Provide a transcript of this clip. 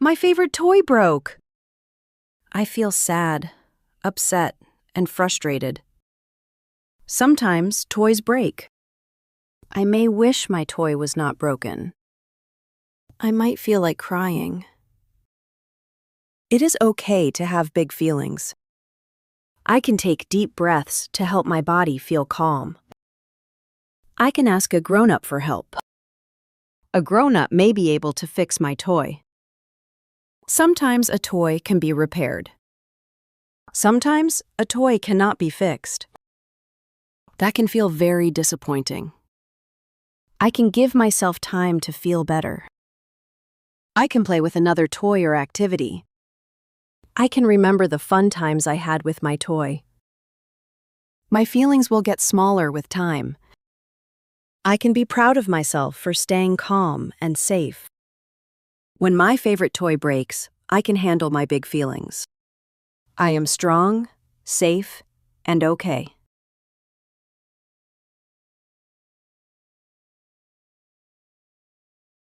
My favorite toy broke. I feel sad, upset, and frustrated. Sometimes toys break. I may wish my toy was not broken. I might feel like crying. It is okay to have big feelings. I can take deep breaths to help my body feel calm. I can ask a grown-up for help. A grown-up may be able to fix my toy. Sometimes a toy can be repaired. Sometimes a toy cannot be fixed. That can feel very disappointing. I can give myself time to feel better. I can play with another toy or activity. I can remember the fun times I had with my toy. My feelings will get smaller with time. I can be proud of myself for staying calm and safe. When my favorite toy breaks, I can handle my big feelings. I am strong, safe, and okay.